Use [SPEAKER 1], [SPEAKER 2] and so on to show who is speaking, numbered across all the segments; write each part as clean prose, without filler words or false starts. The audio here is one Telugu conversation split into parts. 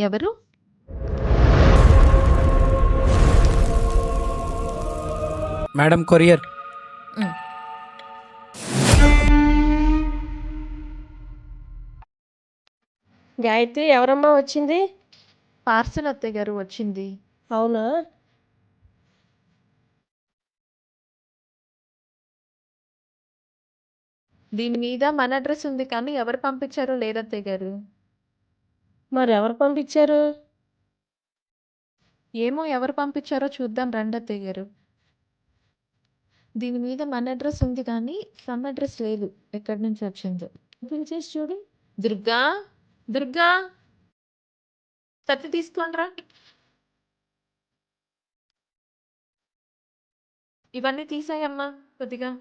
[SPEAKER 1] ఎవరు?
[SPEAKER 2] Madam courier.
[SPEAKER 1] హ్మ్.
[SPEAKER 3] గాయత్రి ఎవరమ్మా వచ్చింది?
[SPEAKER 1] పార్సల్ అత్తయ్య గారు వచ్చింది.
[SPEAKER 3] అవునా?
[SPEAKER 1] దీని మీద మన అడ్రస్ ఉంది కానీ ఎవరు పంపించారో లేదు అత్తయ్య గారు.
[SPEAKER 3] మరి ఎవరు పంపించారు?
[SPEAKER 1] ఏమో ఎవరు పంపించారో చూద్దాం రండి అత్తయ్య గారు. దీని మీద మన అడ్రస్ ఉంది కానీ సమ్ అడ్రస్ లేదు. ఎక్కడి నుంచి వచ్చిందో.
[SPEAKER 3] ఓపెన్ చేసి చూడు.
[SPEAKER 1] దుర్గా, దుర్గా, కత్తి తీసుకోండిరా. ఇవన్నీ తీసాయమ్మా కొద్దిగా.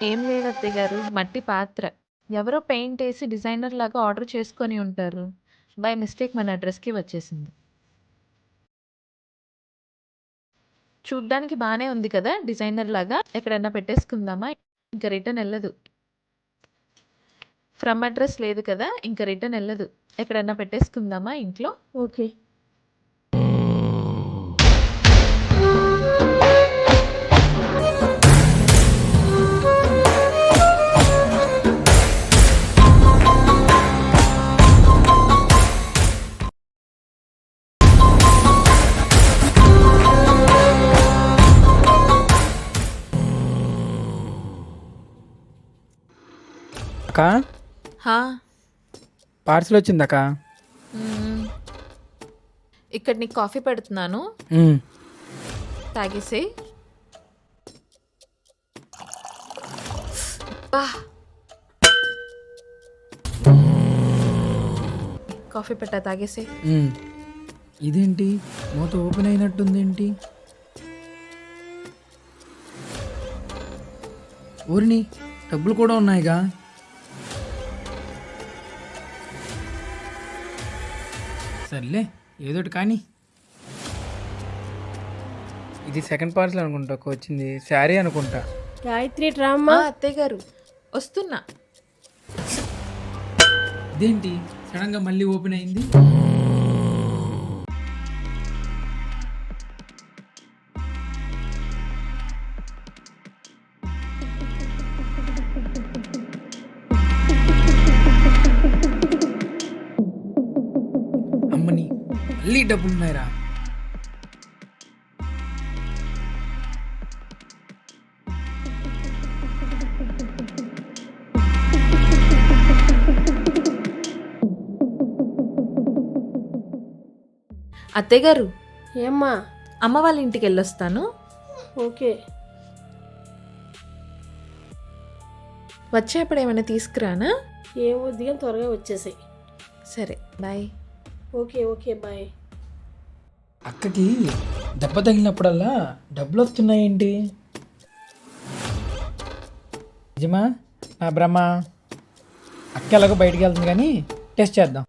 [SPEAKER 1] ఏం లేదు అత్తయ్య గారు, మట్టి పాత్ర. ఎవరో పెయింట్ వేసి డిజైనర్ లాగా ఆర్డర్ చేసుకొని ఉంటారు. బై మిస్టేక్ మన అడ్రస్కి వచ్చేసింది. చూడ్డానికి బాగానే ఉంది కదా డిజైనర్ లాగా. ఎక్కడన్నా పెట్టేసుకుందామా? ఇంకా రిటర్న్ వెళ్ళదు. ఫ్రమ్ అడ్రస్ లేదు కదా, ఇంకా రిటర్న్ వెళ్ళదు. ఎక్కడన్నా పెట్టేసుకుందామా ఇంట్లో?
[SPEAKER 3] ఓకే.
[SPEAKER 2] అక్క,
[SPEAKER 1] హా,
[SPEAKER 2] పార్సల్ వచ్చిందక్క.
[SPEAKER 1] ఇక్కడ నీకు కాఫీ పెడుతున్నాను, తాగేసే. కాఫీ పెట్టా, తాగేసే.
[SPEAKER 2] ఇదేంటి మూత ఓపెన్ అయినట్టుందేంటి? ఊరిని డబ్బులు కూడా ఉన్నాయిగా. సర్లే ఏదోటి కానీ. ఇది సెకండ్ పార్సల్ అనుకుంటా వచ్చింది. శారీ అనుకుంటా.
[SPEAKER 3] గాయత్రి డ్రామా.
[SPEAKER 1] అత్తయ్య గారు వస్తున్నా.
[SPEAKER 2] ఇదేంటి సడన్గా మళ్ళీ ఓపెన్ అయింది? అమ్మని మళ్ళీ డబ్బులు ఉన్నాయిరా.
[SPEAKER 1] అత్తయ్య గారు,
[SPEAKER 3] ఏమ్మా?
[SPEAKER 1] అమ్మ వాళ్ళ ఇంటికి వెళ్ళొస్తాను.
[SPEAKER 3] ఓకే.
[SPEAKER 1] వచ్చేప్పుడు ఏమైనా తీసుకురానా?
[SPEAKER 3] ఏం వద్దు కానీ త్వరగా వచ్చేసాయి.
[SPEAKER 1] సరే, బాయ్.
[SPEAKER 3] Okay okay bye.
[SPEAKER 2] అక్కకి దెబ్బ తగిలినప్పుడల్లా డబ్బులు వస్తున్నాయేంటి? నిజమా నా బ్రహ్మ? అక్క ఎలాగో బయటికి వెళ్తుంది కానీ టెస్ట్ చేద్దాం.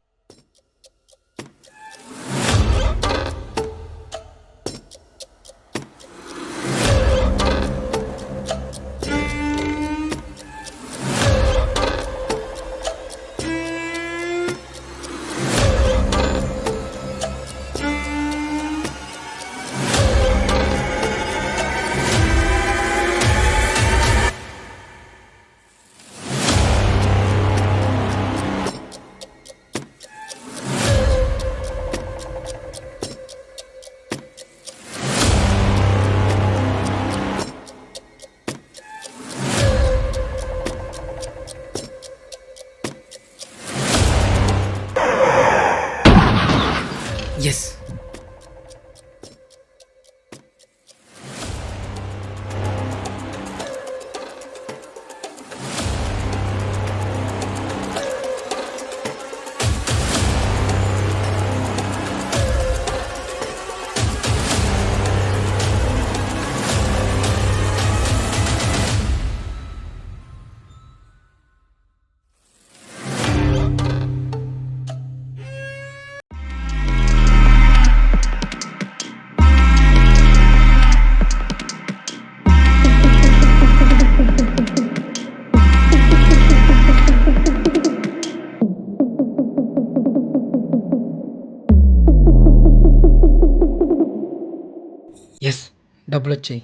[SPEAKER 2] డబ్బులు వచ్చాయి.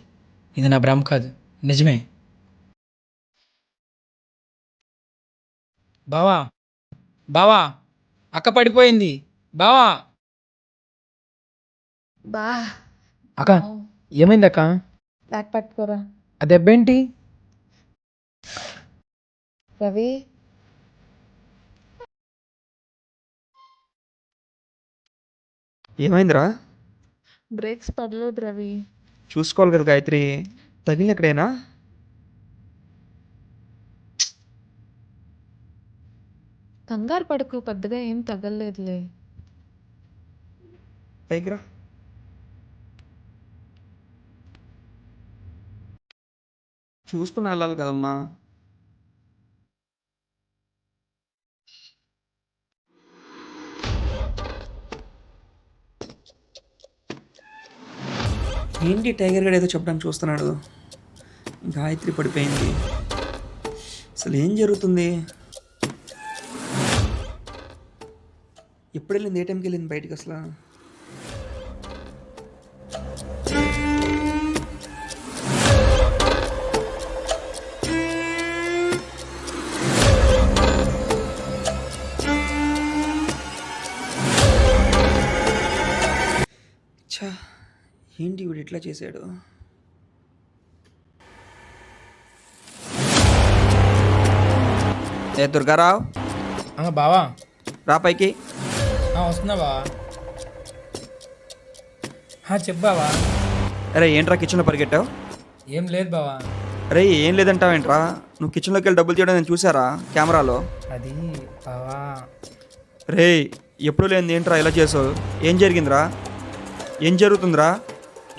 [SPEAKER 2] ఇది నా భ్రమ కాదు, నిజమే. బావా, బావా, అక్క పడిపోయింది. బావా,
[SPEAKER 1] బా
[SPEAKER 2] అక్క ఏమైంది అక్క?
[SPEAKER 1] బ్యాగ్ పట్టుకోరా
[SPEAKER 2] ఆ దెబ్బేంటి?
[SPEAKER 1] రవి.
[SPEAKER 4] ఏమైందిరా?
[SPEAKER 1] బ్రేక్స్ పడలేదు రవి.
[SPEAKER 4] చూసుకోవాలి కదా గాయత్రి, తగిలిన ఎక్కడైనా?
[SPEAKER 1] కంగారు పడుకు, పెద్దగా ఏం తగలలేదులే.
[SPEAKER 4] పైకి రా. చూసుకుని వెళ్ళాలి కదమ్మా. ఏంటి టైగర్ గడ్ ఏదో చెప్పడానికి చూస్తున్నాడు. గాయత్రి పడిపోయింది. అసలు ఏం జరుగుతుంది? ఎప్పుడు వెళ్ళింది? ఏ టైంకి వెళ్ళింది బయటికి అసలు? ఛా, ఏంటి వీడు ఇట్లా చేశాడు? ఏ దుర్గారావు,
[SPEAKER 2] బావా,
[SPEAKER 4] రా పైకి.
[SPEAKER 2] వస్తున్నా బావా. చెప్పు బావా.
[SPEAKER 4] అరే ఏంట్రా కిచెన్లో పరిగెట్టావు?
[SPEAKER 2] ఏం లేదు బావా.
[SPEAKER 4] అరే ఏం లేదంటావేంట్రా? నువ్వు కిచెన్లోకి వెళ్ళి డబ్బులు తీయడం నేను చూసారా కెమెరాలో.
[SPEAKER 2] అది బావా.
[SPEAKER 4] రే ఎప్పుడు లేనిది ఏంట్రా ఇలా చేసావు? ఏం జరిగిందిరా? ఏం జరుగుతుందిరా?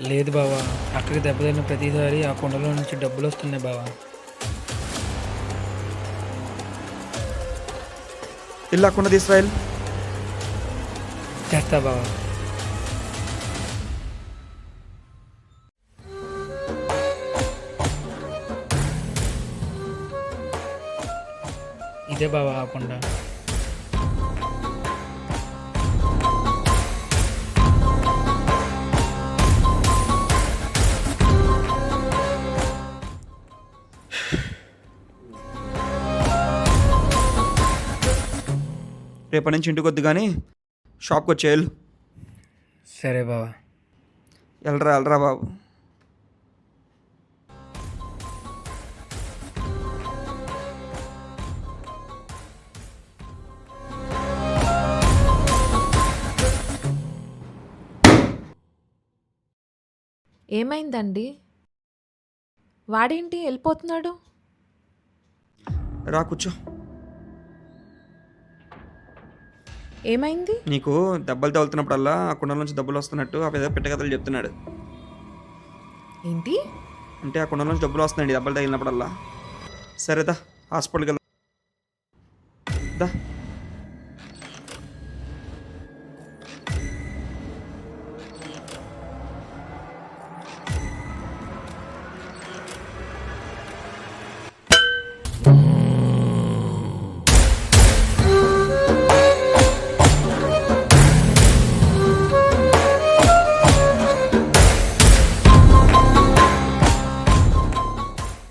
[SPEAKER 2] లేదు బావా, అక్కడికి దెబ్బ తగిలిన ప్రతిసారి ఆ కుండలో నుంచి డబ్బులు వస్తున్నాయి బావా.
[SPEAKER 4] ఇలా కుండ తీసురాయల్.
[SPEAKER 2] చేస్తా బావా. ఇదే బావా ఆ కుండ.
[SPEAKER 4] రేపటి నుంచి ఇంటికి వద్దు కానీ షాప్కి వచ్చేయాలి.
[SPEAKER 2] సరే బావా.
[SPEAKER 4] వెళ్ళరా వెళ్ళరా బాబు.
[SPEAKER 1] ఏమైందండి? వాడేంటి వెళ్ళిపోతున్నాడు?
[SPEAKER 4] రా కూర్చో.
[SPEAKER 1] ఏమైంది?
[SPEAKER 4] నీకు దెబ్బలు తగులుతున్నప్పుడల్లా ఆ కుండల నుంచి డబ్బులు వస్తున్నట్టు ఆ పెద్ద పెట్ట కథలు చెప్తున్నాడు.
[SPEAKER 1] ఏంటి?
[SPEAKER 4] అంటే ఆ కుండల నుంచి డబ్బులు వస్తున్నాయండి దెబ్బలు తగిలినప్పుడల్లా. సరేదా హాస్పిటల్కి వెళ్దాం. దా.